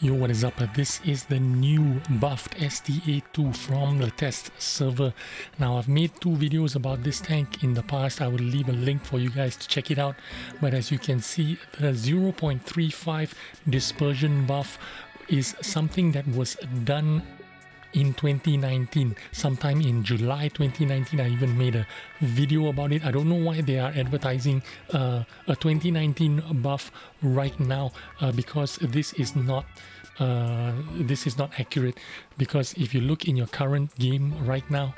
Yo, what is up? This is the new buffed STA-2 from the test server. Now, I've made two videos about this tank in the past. I will leave a link for you guys to check it out. But as you can see, the 0.35 dispersion buff is something that was done in 2019, sometime in July 2019. I even made a video about it. I don't know why they are advertising a 2019 buff right now, because this is not accurate. Because if you look in your current game right now,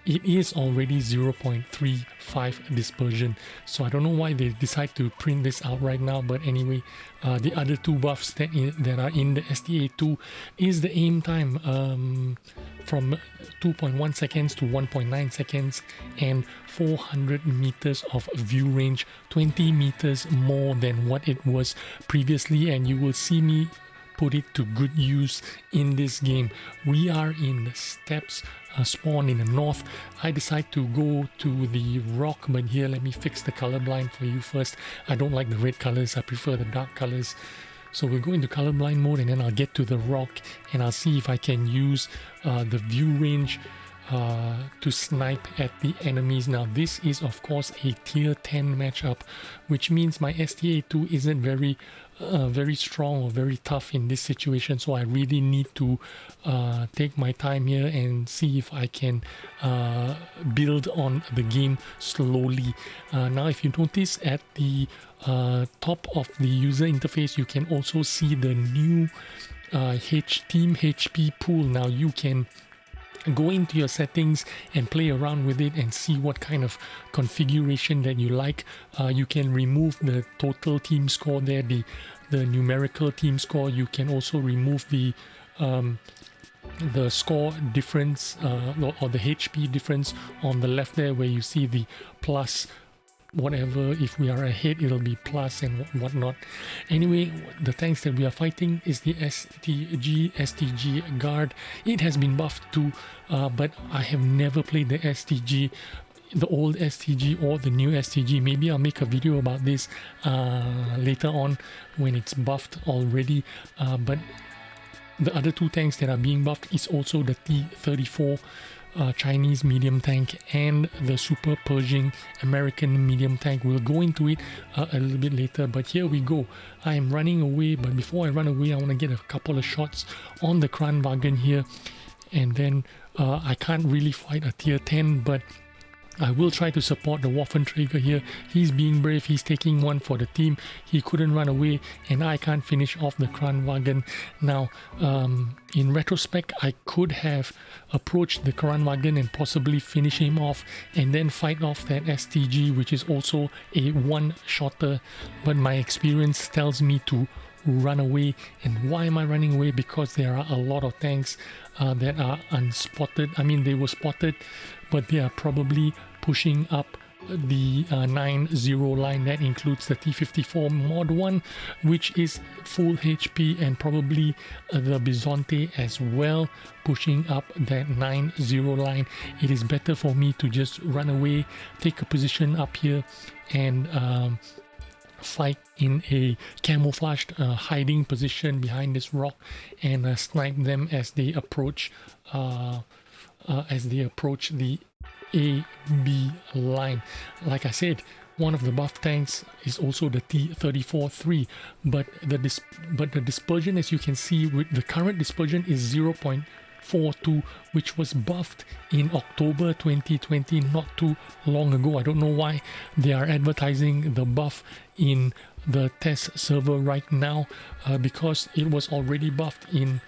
it is already 0.35 dispersion. So I don't know why they decide to print this out right now. But anyway, the other two buffs that are in the STA-2 is the aim time from 2.1 seconds to 1.9 seconds and 400 meters of view range, 20 meters more than what it was previously. And you will see me put it to good use in this game. We are in the steppes spawn in the north. I decide to go to the rock, but here let me fix the colorblind for you first. I don't like the red colors, I prefer the dark colors. So we'll go into colorblind mode and then I'll get to the rock and I'll see if I can use the view range to snipe at the enemies. Now this is of course a tier 10 matchup, which means my STA-2 isn't very strong or very tough in this situation, so I really need to take my time here and see if I can build on the game slowly. Now if you notice at the top of the user interface, you can also see the new team HP pool. Now you can go into your settings and play around with it and see what kind of configuration that you like. You can remove the total team score there, the numerical team score. You can also remove the score difference or the HP difference on the left there, where you see the plus whatever. If we are ahead, it'll be plus and whatnot. Anyway, the tanks that we are fighting is the STG guard. It has been buffed too, but I have never played the STG, the old STG or the new STG. Maybe I'll make a video about this later on when it's buffed already. But the other two tanks that are being buffed is also the T-34 Chinese medium tank and the Super Pershing American medium tank. We'll go into it a little bit later, but here we go. I am running away, but before I run away, I want to get a couple of shots on the Kranwagen here, and then I can't really fight a tier 10, but I will try to support the Waffenträger here. He's being brave, he's taking one for the team. He couldn't run away and I can't finish off the Kranwagen. Now, in retrospect, I could have approached the Kranwagen and possibly finish him off and then fight off that STG, which is also a one-shotter. But my experience tells me to run away. And why am I running away? Because there are a lot of tanks that are unspotted. I mean, they were spotted, but they are probably pushing up the 9-0 line. That includes the T-54 Mod 1, which is full HP, and probably the Bizonte as well, pushing up that 9-0 line. It is better for me to just run away, take a position up here, and fight in a camouflaged hiding position behind this rock and snipe them as they approach the A-B line. Like I said, one of the buff tanks is also the T-34-3, but the dispersion, as you can see, with the current dispersion is 0.42, which was buffed in October 2020, not too long ago. I don't know why they are advertising the buff in the test server right now, because it was already buffed in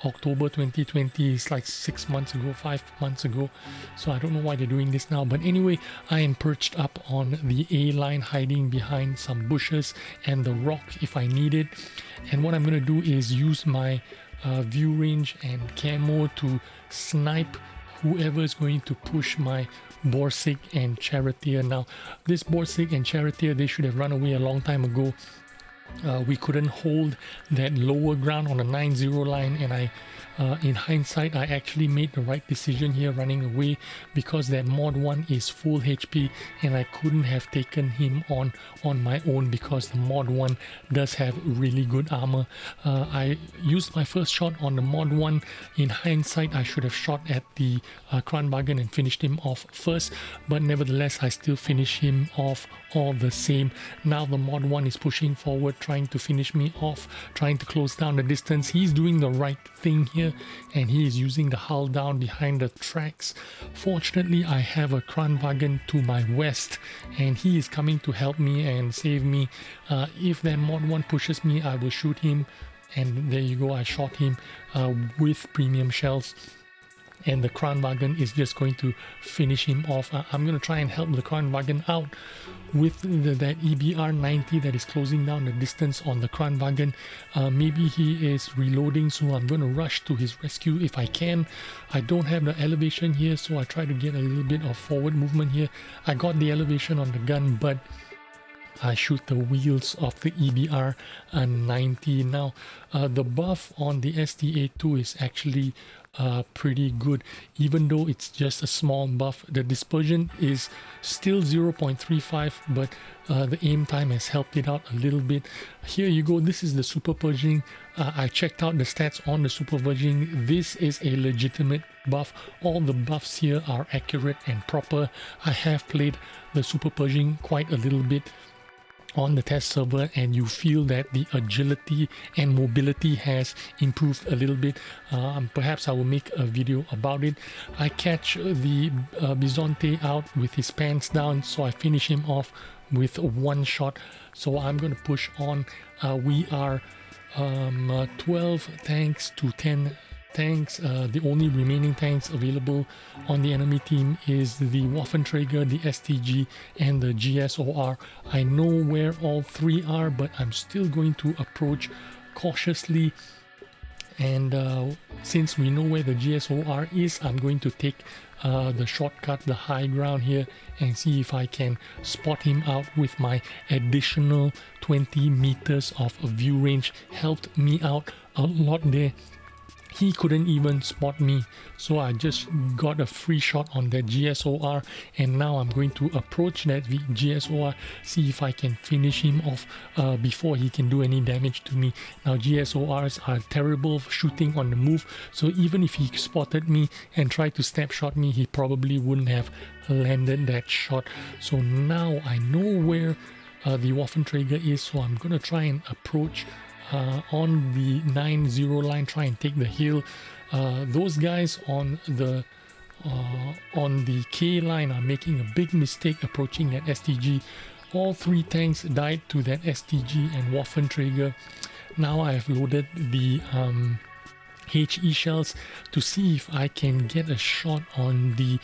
October 2020. It's like 6 months ago, 5 months ago. So I don't know why they're doing this now. But anyway, I am perched up on the A line, hiding behind some bushes and the rock if I need it. And what I'm going to do is use my view range and camo to snipe whoever is going to push my Borsig and Charioteer. Now this Borsig and Charioteer, they should have run away a long time ago. we couldn't hold that lower ground on the 9-0 line, and in hindsight, I actually made the right decision here running away, because that mod 1 is full HP and I couldn't have taken him on my own, because the mod 1 does have really good armor. I used my first shot on the mod 1. In hindsight, I should have shot at the Kranwagen and finished him off first, but nevertheless I still finish him off all the same. Now the mod 1 is pushing forward, trying to finish me off, trying to close down the distance. He's doing the right thing here, and he is using the hull down behind the tracks. Fortunately, I have a Kranwagen to my west, and he is coming to help me and save me. If that mod 1 pushes me, I will shoot him, and there you go, I shot him with premium shells. And the Kranwagen is just going to finish him off. I'm going to try and help the Kranwagen out with that EBR 90 that is closing down the distance on the Kranwagen. Maybe he is reloading, so I'm going to rush to his rescue if I can. I don't have the elevation here, so I try to get a little bit of forward movement here. I got the elevation on the gun, but I shoot the wheels of the EBR 90. Now, the buff on the STA-2 is actually pretty good, even though it's just a small buff. The dispersion is still 0.35, but the aim time has helped it out a little bit. Here you go, this is the super purging. I checked out the stats on the super purging. This is a legitimate buff. All the buffs here are accurate and proper. I have played the super purging quite a little bit on the test server, and you feel that the agility and mobility has improved a little bit. Perhaps I will make a video about it. I catch the Bizonte out with his pants down, so I finish him off with one shot. So I'm going to push on. We are 12 tanks to 10 tanks. The only remaining tanks available on the enemy team is the Waffenträger, the STG, and the GSOR. I know where all three are, but I'm still going to approach cautiously. And since we know where the GSOR is, I'm going to take the shortcut, the high ground here, and see if I can spot him out with my additional 20 meters of view range. Helped me out a lot there. He couldn't even spot me, so I just got a free shot on that GSOR, and now I'm going to approach that GSOR, see if I can finish him off before he can do any damage to me. Now GSORs are terrible shooting on the move, so even if he spotted me and tried to snapshot me, he probably wouldn't have landed that shot. So now I know where the Waffenträger is, so I'm gonna try and approach on the 9-0 line, try and take the hill. Those guys on the K line are making a big mistake approaching that STG. All three tanks died to that STG and Waffenträger. Now I have loaded the HE shells to see if I can get a shot on the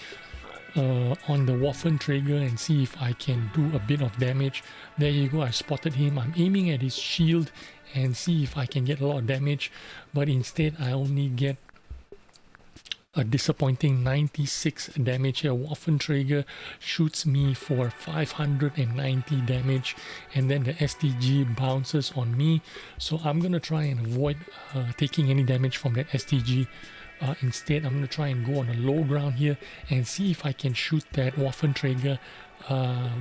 Waffenträger and see if I can do a bit of damage. There you go, I spotted him. I'm aiming at his shield and see if I can get a lot of damage, but instead I only get a disappointing 96 damage here. Waffenträger shoots me for 590 damage, and then the STG bounces on me, so I'm gonna try and avoid taking any damage from that STG. Instead, I'm going to try and go on a low ground here and see if I can shoot that Waffenträger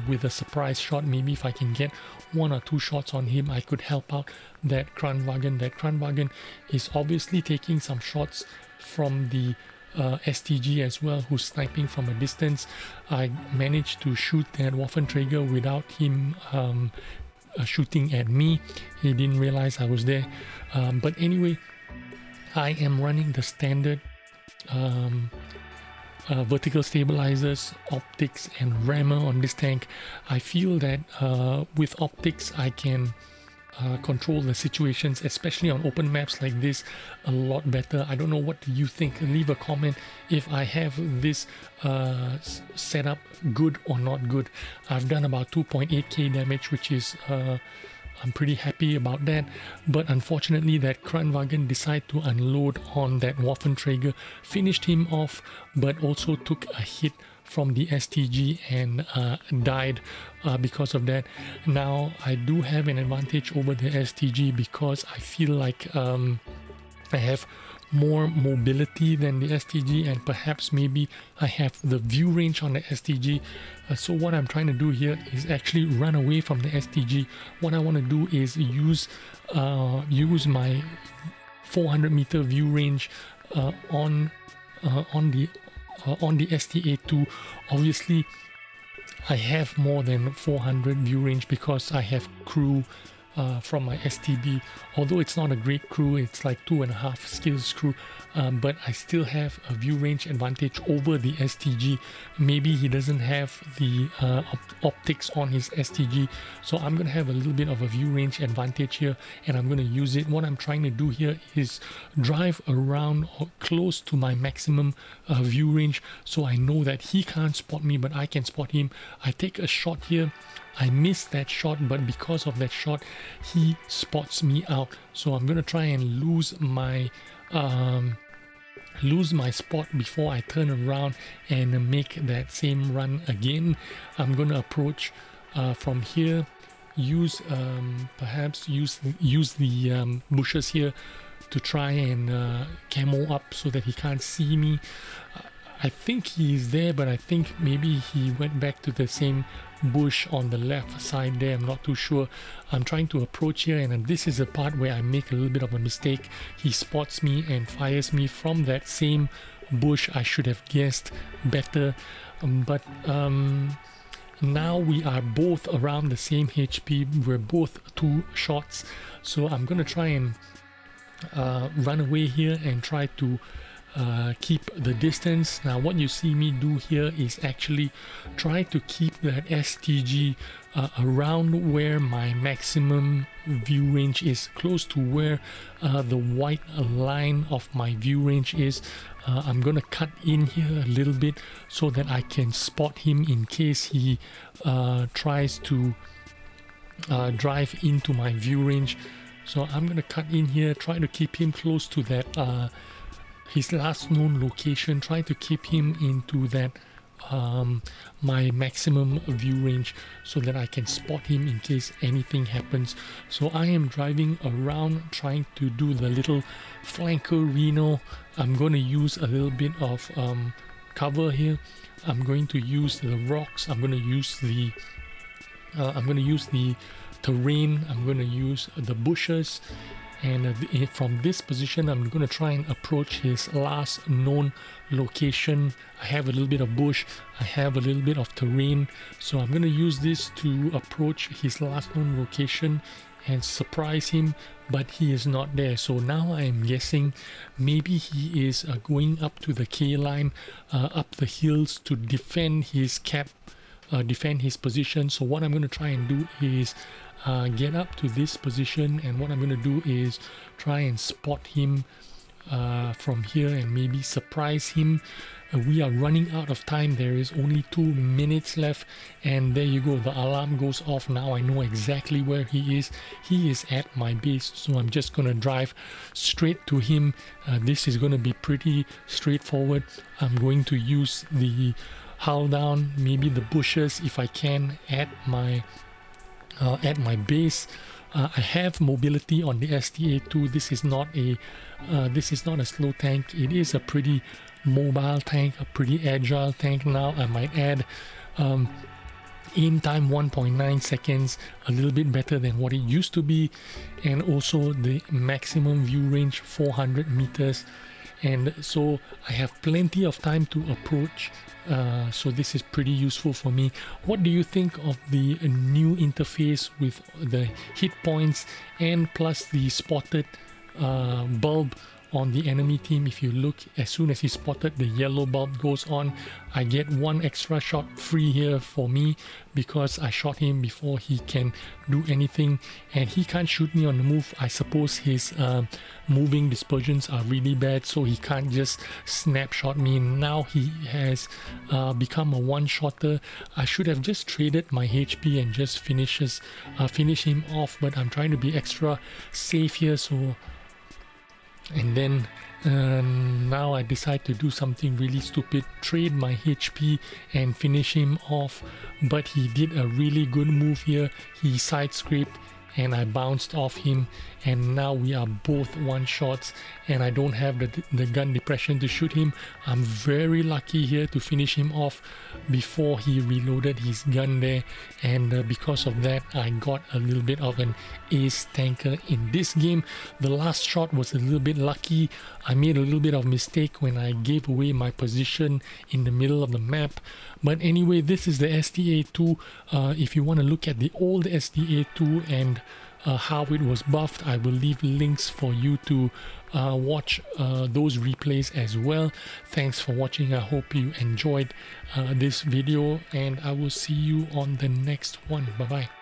with a surprise shot. Maybe if I can get one or two shots on him, I could help out that Kranwagen. That Kranwagen is obviously taking some shots from the STG as well, who's sniping from a distance. I managed to shoot that Waffenträger without him shooting at me. He didn't realize I was there. But anyway, I am running the standard vertical stabilizers, optics, and rammer on this tank. I feel that with optics I can control the situations, especially on open maps like this, a lot better. I don't know, what do you think? Leave a comment if I have this setup good or not good. I've done about 2.8k damage, which is I'm pretty happy about that, but unfortunately that Kranwagen decided to unload on that Waffenträger, finished him off, but also took a hit from the STG and died because of that. Now I do have an advantage over the STG because I feel like I have more mobility than the STG, and perhaps maybe I have the view range on the STG. So what I'm trying to do here is actually run away from the STG. What I want to do is use my 400 meter view range on the STA-2. Obviously I have more than 400 view range because I have crew from my STB, although it's not a great crew, it's like 2.5 skills crew, but I still have a view range advantage over the STG. Maybe he doesn't have the optics on his STG, so I'm gonna have a little bit of a view range advantage here, and I'm gonna use it. What I'm trying to do here is drive around close to my maximum view range, so I know that he can't spot me, but I can spot him. I take a shot here. I missed that shot, but because of that shot, he spots me out. So I'm gonna try and lose my spot before I turn around and make that same run again. I'm gonna approach from here. Perhaps use the bushes here to try and camo up so that he can't see me. I think he's there, but I think maybe he went back to the same bush on the left side there. I'm not too sure. I'm trying to approach here, and this is the part where I make a little bit of a mistake. He spots me and fires me from that same bush. I should have guessed better, but now we are both around the same HP. We're both 2 shots, so I'm gonna try and run away here and try to keep the distance. Now what you see me do here is actually try to keep that STG around where my maximum view range is, close to where the white line of my view range is. I'm gonna cut in here a little bit so that I can spot him in case he tries to drive into my view range. So I'm gonna cut in here, try to keep him close to that his last known location, try to keep him into that my maximum view range so that I can spot him in case anything happens. So I am driving around trying to do the little flanker Reno. I'm going to use a little bit of cover here. I'm going to use the rocks. I'm going to use the terrain. I'm going to use the bushes. And from this position, I'm going to try and approach his last known location. I have a little bit of bush, I have a little bit of terrain, so I'm going to use this to approach his last known location and surprise him, but he is not there. So now I'm guessing maybe he is going up to the K line, up the hills to defend his cap, defend his position. So what I'm going to try and do is get up to this position, and what I'm going to do is try and spot him from here and maybe surprise him. We are running out of time. There is only 2 minutes left, and there you go, the alarm goes off. Now I know exactly where he is. He is at my base, so I'm just gonna drive straight to him. This is gonna be pretty straightforward. I'm going to use the hull down, maybe the bushes if I can, at my base. I have mobility on the STA-2. This is not a slow tank. It is a pretty mobile tank, a pretty agile tank. Now I might add aim time 1.9 seconds, a little bit better than what it used to be, and also the maximum view range 400 meters. And so I have plenty of time to approach, so this is pretty useful for me. What do you think of the new interface with the hit points and plus the spotted bulb on the enemy team? If you look, as soon as he spotted, the yellow bulb goes on. I get 1 extra shot free here for me because I shot him before he can do anything, and he can't shoot me on the move. I suppose his moving dispersions are really bad, so he can't just snapshot me. Now he has become a one-shotter. I should have just traded my HP and just finish him off, but I'm trying to be extra safe here, so And then now I decide to do something really stupid, trade my HP and finish him off, but he did a really good move here. He side scraped and I bounced off him, and now we are both one shots and I don't have the gun depression to shoot him. I'm very lucky here to finish him off before he reloaded his gun there, and because of that I got a little bit of an ace tanker in this game. The last shot was a little bit lucky. I made a little bit of mistake when I gave away my position in the middle of the map, but anyway, this is the STA-2. If you want to look at the old STA-2 and how it was buffed, I will leave links for you to watch those replays as well. Thanks for watching. I hope you enjoyed this video, and I will see you on the next one. Bye bye.